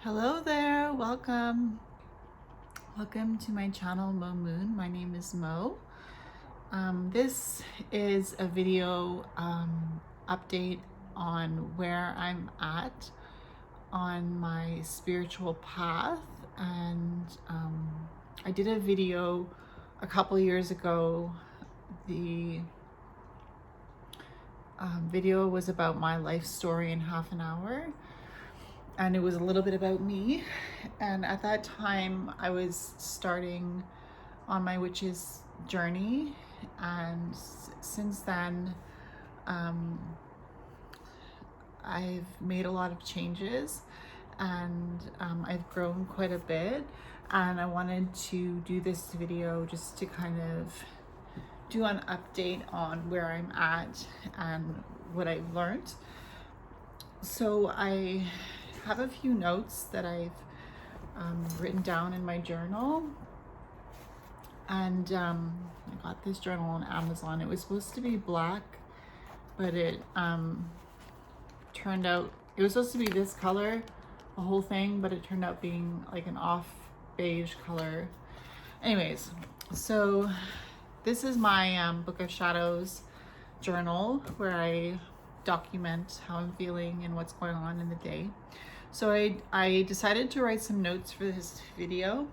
Hello there, welcome to my channel Mo Moon. My name is Mo. This is a video update on where I'm at on my spiritual path, and I did a video a couple years ago. The video was about my life story in half an hour, and it was a little bit about me. And at that time I was starting on my witch's journey, and since then I've made a lot of changes, and I've grown quite a bit, and I wanted to do this video just to kind of do an update on where I'm at and what I've learned. So I have a few notes that I've written down in my journal, and I got this journal on Amazon. It was supposed to be black, but it turned out, it was supposed to be this color, the whole thing, but it turned out being like an off beige color. Anyways, so this is my Book of Shadows journal, where I document how I'm feeling and what's going on in the day. So I decided to write some notes for this video,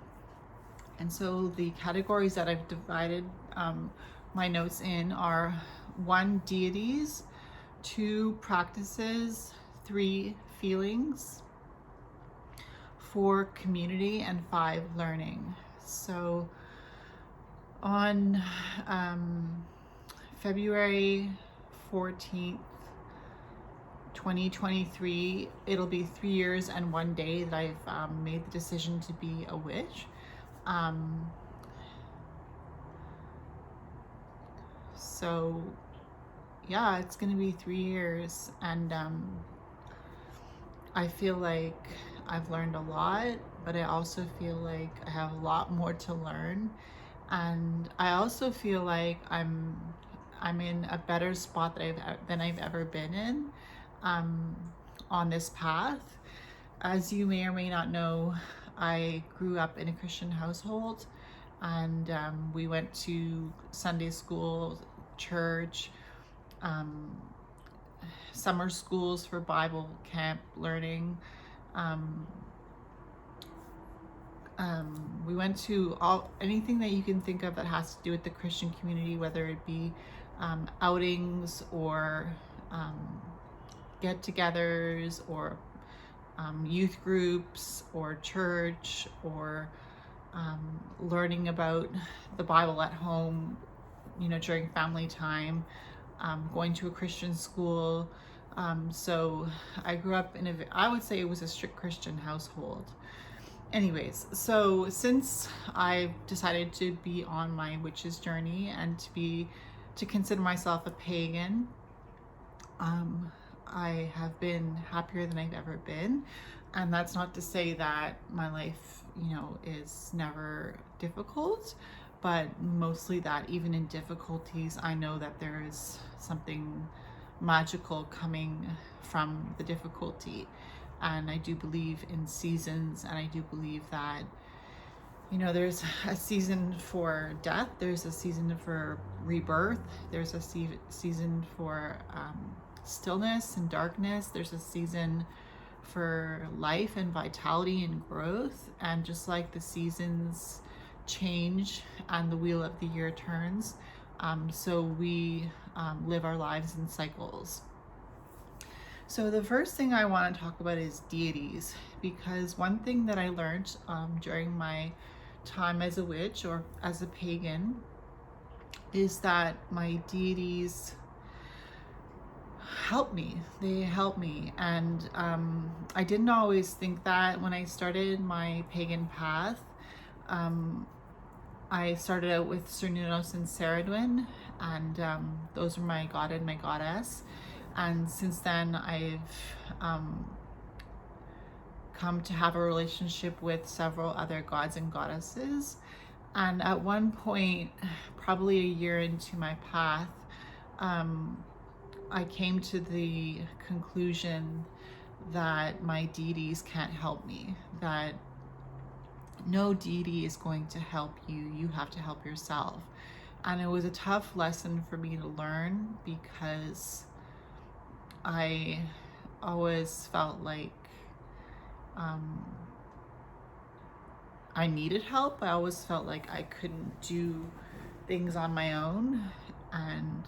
and so the categories that I've divided my notes in are 1, deities; 2, practices; 3, feelings; 4, community; and 5, learning. So on February 14th, 2023, it'll be 3 years and 1 day that I've made the decision to be a witch. So yeah, it's gonna be 3 years, and I feel like I've learned a lot, but I also feel like I have a lot more to learn, and I also feel like I'm in a better spot than I've ever been in on this path. As you may or may not know, I grew up in a Christian household, and we went to Sunday school, church, summer schools for Bible camp learning. We went to anything that you can think of that has to do with the Christian community, whether it be outings or get-togethers, or youth groups, or church, or learning about the Bible at home, during family time, going to a Christian school. So I grew up in I would say it was a strict Christian household. Anyways, so since I've decided to be on my witch's journey and to consider myself a pagan, I have been happier than I've ever been. And that's not to say that my life, is never difficult, but mostly that even in difficulties, I know that there is something magical coming from the difficulty. And I do believe in seasons, and I do believe that, there's a season for death, there's a season for rebirth, there's a season for stillness and darkness, there's a season for life and vitality and growth. And just like the seasons change and the wheel of the year turns, so we live our lives in cycles. So the first thing I want to talk about is deities, because one thing that I learned during my time as a witch or as a pagan is that my deities help me. They help me, and I didn't always think that when I started my pagan path. I started out with Cernunnos and Ceridwen, and those were my god and my goddess. And since then, I've come to have a relationship with several other gods and goddesses. And at one point, probably a year into my path, I came to the conclusion that my deities can't help me, that no deity is going to help you. You have to help yourself. And it was a tough lesson for me to learn because I always felt like I needed help. I always felt like I couldn't do things on my own. And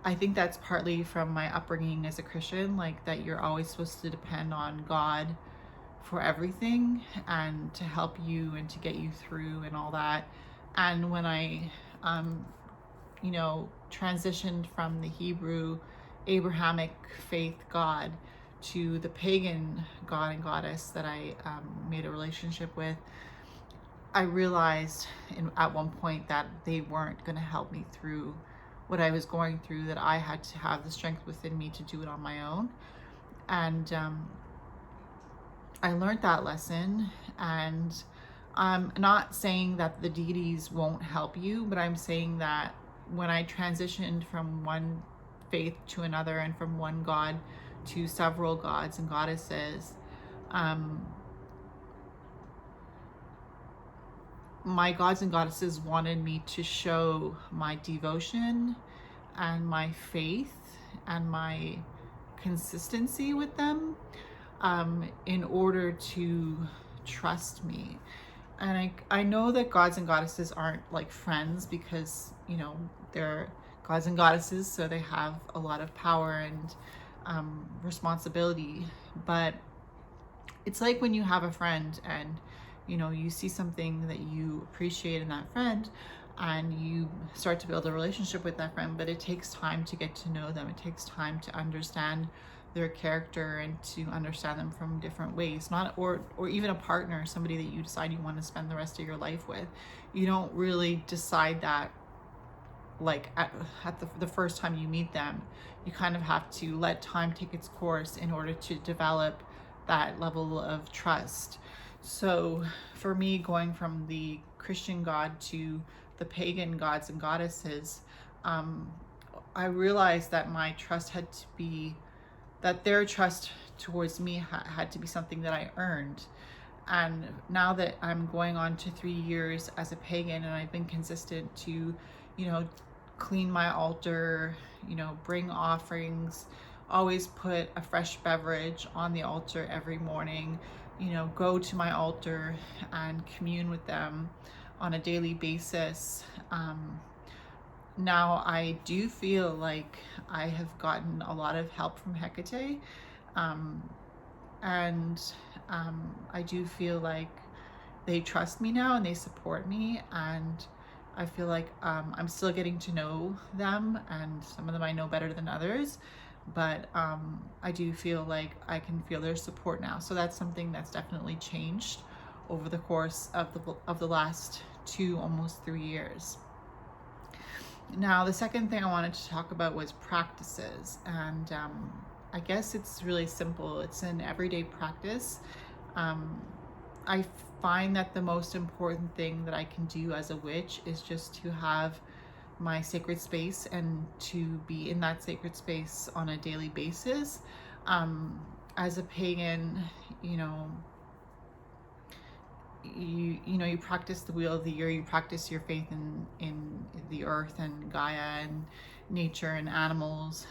I think that's partly from my upbringing as a Christian, like that you're always supposed to depend on God for everything and to help you and to get you through and all that. And when I, transitioned from the Hebrew Abrahamic faith God to the pagan god and goddess that I made a relationship with, I realized at one point that they weren't going to help me through what I was going through, that I had to have the strength within me to do it on my own. And I learned that lesson. And I'm not saying that the deities won't help you, but I'm saying that when I transitioned from one faith to another and from one God to several gods and goddesses, my gods and goddesses wanted me to show my devotion and my faith and my consistency with them in order to trust me. And I know that gods and goddesses aren't like friends because, they're gods and goddesses, so they have a lot of power and responsibility. But it's like when you have a friend and you see something that you appreciate in that friend and you start to build a relationship with that friend, but it takes time to get to know them. It takes time to understand their character and to understand them from different ways. Or even a partner, somebody that you decide you want to spend the rest of your life with. You don't really decide that like at the first time you meet them. You kind of have to let time take its course in order to develop that level of trust. So for me, going from the Christian God to the pagan gods and goddesses, I realized that my trust had to be, that their trust towards me had to be something that I earned. And now that I'm going on to 3 years as a pagan and I've been consistent to, clean my altar, bring offerings, always put a fresh beverage on the altar every morning, go to my altar and commune with them on a daily basis. Now I do feel like I have gotten a lot of help from Hecate, and I do feel like they trust me now and they support me, and I feel like I'm still getting to know them, and some of them I know better than others, but I do feel like I can feel their support now. So that's something that's definitely changed over the course of the last 2, almost 3 years. Now, the second thing I wanted to talk about was practices, and I guess it's really simple. It's an everyday practice. I find that the most important thing that I can do as a witch is just to have my sacred space and to be in that sacred space on a daily basis. As a pagan, you practice the wheel of the year, you practice your faith in the earth and Gaia and nature and animals.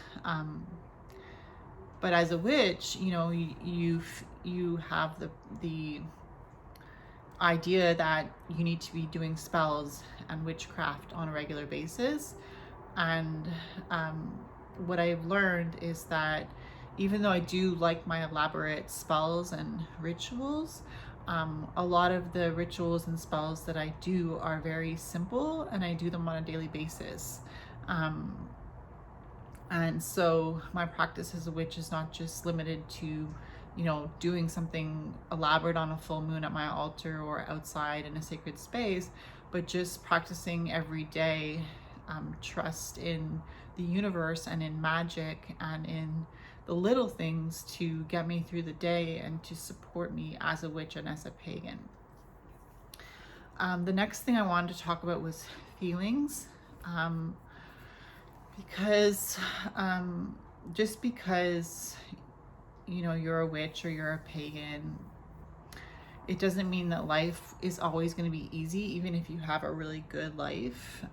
But as a witch, you have the idea that you need to be doing spells and witchcraft on a regular basis. And what I've learned is that even though I do like my elaborate spells and rituals, a lot of the rituals and spells that I do are very simple, and I do them on a daily basis. And so my practice as a witch is not just limited to, doing something elaborate on a full moon at my altar or outside in a sacred space, but just practicing every day, trust in the universe and in magic and in the little things to get me through the day and to support me as a witch and as a pagan. The next thing I wanted to talk about was feelings, because just because, you're a witch or you're a pagan, it doesn't mean that life is always going to be easy, even if you have a really good life.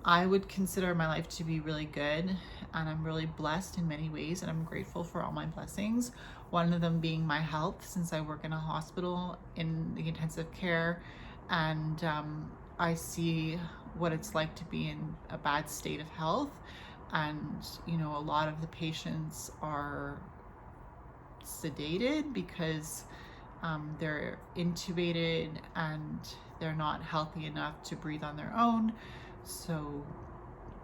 I would consider my life to be really good, and I'm really blessed in many ways, and I'm grateful for all my blessings. One of them being my health, since I work in a hospital in the intensive care, and I see what it's like to be in a bad state of health. And, a lot of the patients are sedated because they're intubated and they're not healthy enough to breathe on their own. So,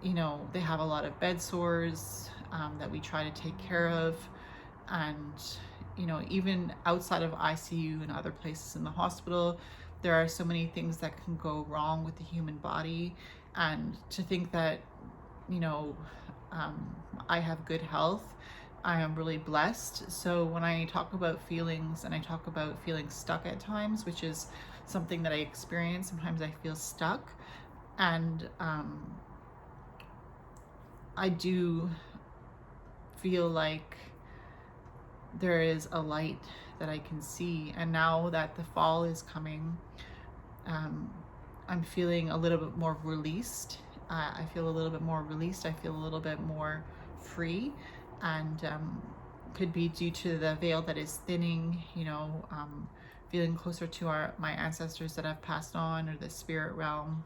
they have a lot of bed sores that we try to take care of. And, even outside of ICU and other places in the hospital, there are so many things that can go wrong with the human body. And to think that, I have good health, I am really blessed. So when I talk about feelings and I talk about feeling stuck at times, which is something that I experience, sometimes I feel stuck. And I do feel like there is a light that I can see. And now that the fall is coming, I'm feeling a little bit more released. I feel a little bit more released. I feel a little bit more free, and could be due to the veil that is thinning, feeling closer to my ancestors that have passed on, or the spirit realm,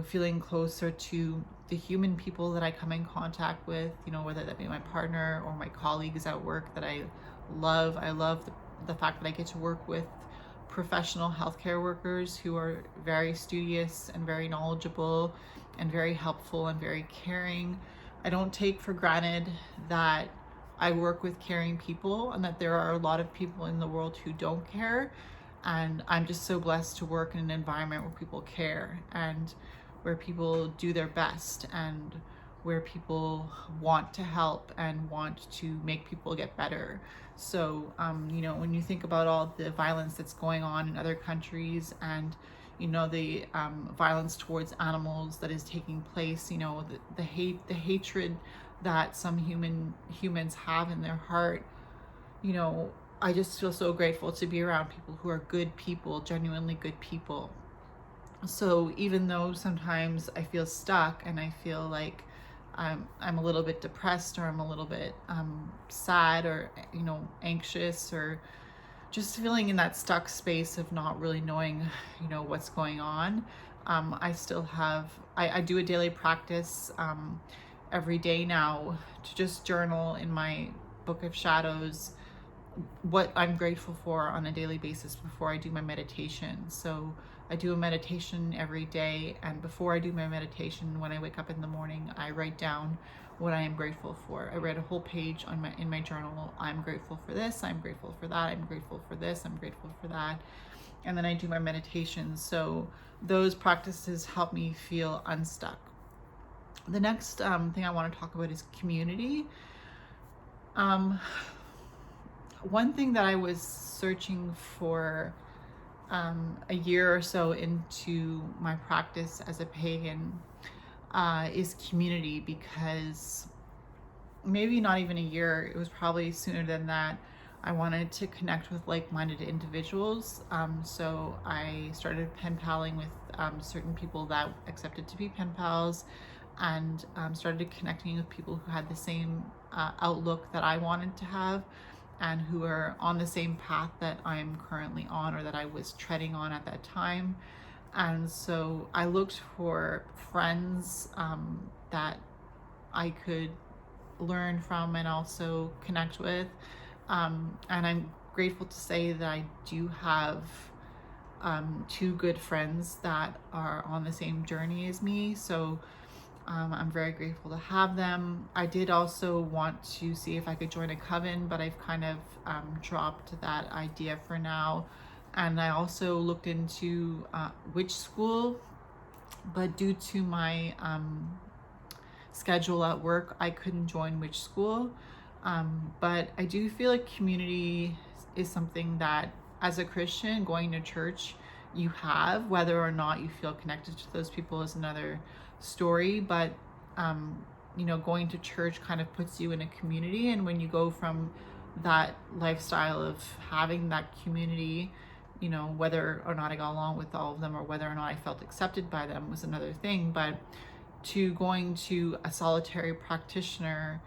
feeling closer to the human people that I come in contact with, whether that be my partner or my colleagues at work that I love. I love the fact that I get to work with professional healthcare workers who are very studious and very knowledgeable and very helpful and very caring. I don't take for granted that I work with caring people, and that there are a lot of people in the world who don't care. And I'm just so blessed to work in an environment where people care, and where people do their best, and where people want to help and want to make people get better. So, when you think about all the violence that's going on in other countries, and, the violence towards animals that is taking place, the hatred that some humans have in their heart, I just feel so grateful to be around people who are good people, genuinely good people. So even though sometimes I feel stuck and I feel like I'm a little bit depressed, or I'm a little bit sad, or anxious, or just feeling in that stuck space of not really knowing what's going on, I still have I do a daily practice every day now to just journal in my book of shadows what I'm grateful for on a daily basis before I do my meditation. So I do a meditation every day, and before I do my meditation, when I wake up in the morning, I write down what I am grateful for. I write a whole page in my journal. I'm grateful for this, I'm grateful for that, I'm grateful for this, I'm grateful for that. And then I do my meditation. So those practices help me feel unstuck. The next thing I want to talk about is community. One thing that I was searching for a year or so into my practice as a pagan is community, because maybe not even a year, it was probably sooner than that, I wanted to connect with like-minded individuals. So I started pen paling with certain people that accepted to be pen pals, and started connecting with people who had the same outlook that I wanted to have, and who are on the same path that I'm currently on, or that I was treading on at that time. And so I looked for friends that I could learn from and also connect with. And I'm grateful to say that I do have two good friends that are on the same journey as me. So I'm very grateful to have them. I did also want to see if I could join a coven, but I've kind of dropped that idea for now. And I also looked into witch school, but due to my schedule at work, I couldn't join witch school. But I do feel like community is something that, as a Christian, going to church, you whether or not you feel connected to those people is another story. But going to church kind of puts you in a community. And when you go from that lifestyle of having that community, whether or not I got along with all of them or whether or not I felt accepted by them was another thing, but to going to a solitary practitioner,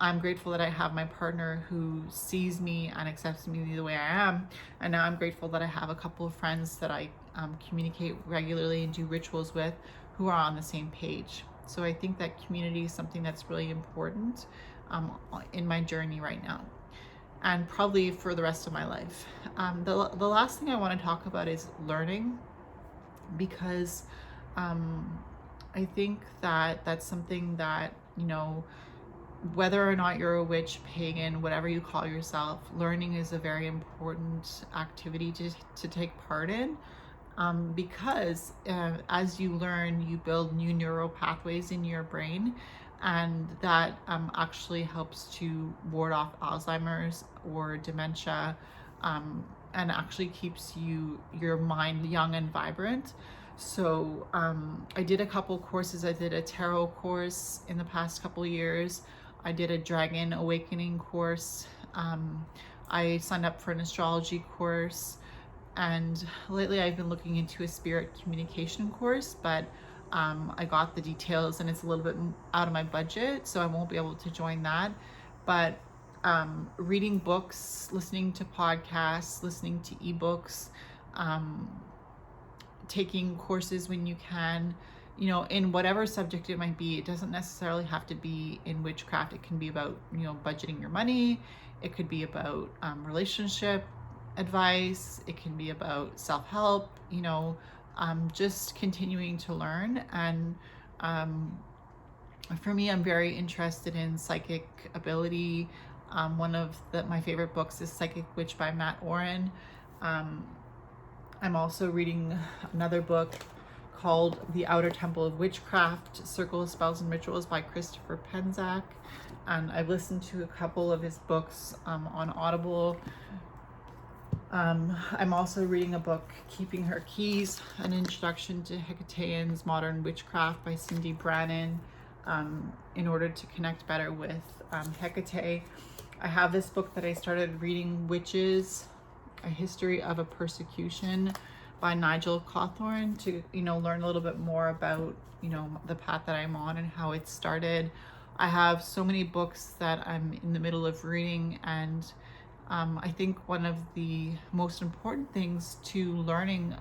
I'm grateful that I have my partner who sees me and accepts me the way I am. And now I'm grateful that I have a couple of friends that I communicate regularly and do rituals with who are on the same page. So I think that community is something that's really important in my journey right now, and probably for the rest of my life. The last thing I want to talk about is learning, because I think that that's something that, whether or not you're a witch, pagan, whatever you call yourself, learning is a very important activity to take part in. Because as you learn, you build new neural pathways in your brain, and that actually helps to ward off Alzheimer's or dementia, and actually keeps your mind young and vibrant. So I did a couple courses. I did a tarot course in the past couple years. I did a dragon awakening course. I signed up for an astrology course. And lately I've been looking into a spirit communication course, but I got the details and it's a little bit out of my budget, so I won't be able to join that. But reading books, listening to podcasts, listening to ebooks, taking courses when you can, in whatever subject it might be. It doesn't necessarily have to be in witchcraft. It can be about, budgeting your money. It could be about relationship advice. It can be about self-help, just continuing to learn. And for me, I'm very interested in psychic ability. One of my favorite books is Psychic Witch by Matt Oren. I'm also reading another book called The Outer Temple of Witchcraft, Circle of Spells and Rituals by Christopher Penczak. And I've listened to a couple of his books on Audible. I'm also reading a book, Keeping Her Keys, An Introduction to Hecatean's Modern Witchcraft by Cindy Brannan, in order to connect better with Hecate. I have this book that I started reading, Witches, A History of a Persecution by Nigel Cawthorne, to, learn a little bit more about, the path that I'm on and how it started. I have so many books that I'm in the middle of reading, and I think one of the most important things to learning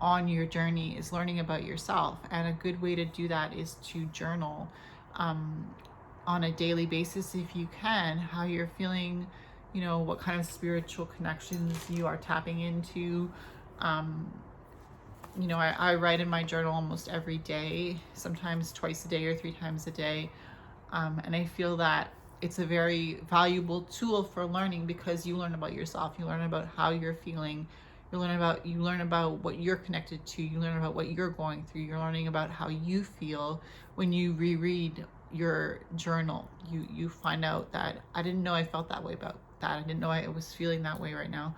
on your journey is learning about yourself. And a good way to do that is to journal on a daily basis, if you can, how you're feeling, what kind of spiritual connections you are tapping into. I write in my journal almost every day, sometimes twice a day or 3 times a day. And I feel that it's a very valuable tool for learning, because you learn about yourself, you learn about how you're feeling, you learn about what you're connected to, you learn about what you're going through, you're learning about how you feel. When you reread your journal, you find out that I didn't know I felt that way about that. I didn't know I was feeling that way right now.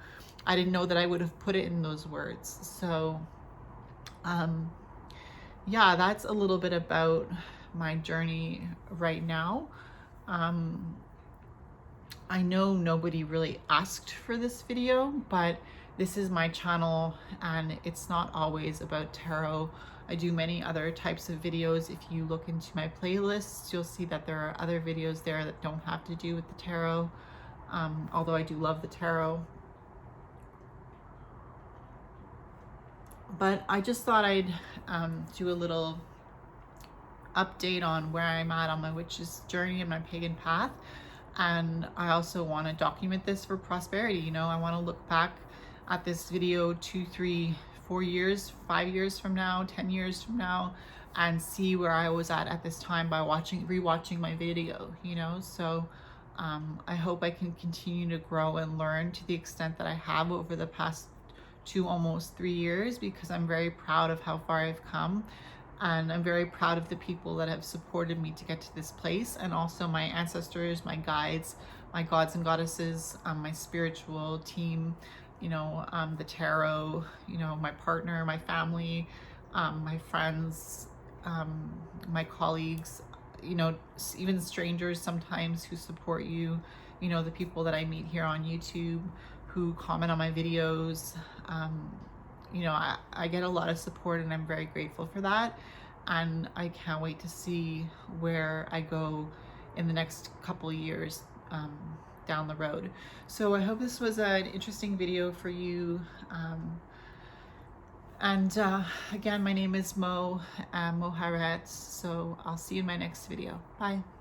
I didn't know that I would have put it in those words. So yeah, that's a little bit about my journey right now. I know nobody really asked for this video, but this is my channel and it's not always about tarot. I do many other types of videos. If you look into my playlists, you'll see that there are other videos there that don't have to do with the tarot, although I do love the tarot. But I just thought I'd do a little update on where I'm at on my witch's journey and my pagan path. And I also want to document this for prosperity. I want to look back at this video 2, 3, 4 years, 5 years from now, 10 years from now, and see where I was at this time by rewatching my video, So I hope I can continue to grow and learn to the extent that I have over the past 2, almost 3 years, because I'm very proud of how far I've come. And I'm very proud of the people that have supported me to get to this place, and also my ancestors, my guides, my gods and goddesses, my spiritual team, the tarot, my partner, my family, my friends, my colleagues, you know, even strangers sometimes who support you, you know, the people that I meet here on YouTube who comment on my videos. You know, I get a lot of support and I'm very grateful for that. And I can't wait to see where I go in the next couple of years down the road. So I hope this was an interesting video for you. Again, my name is Mo, Mo Haaretz. So I'll see you in my next video. Bye.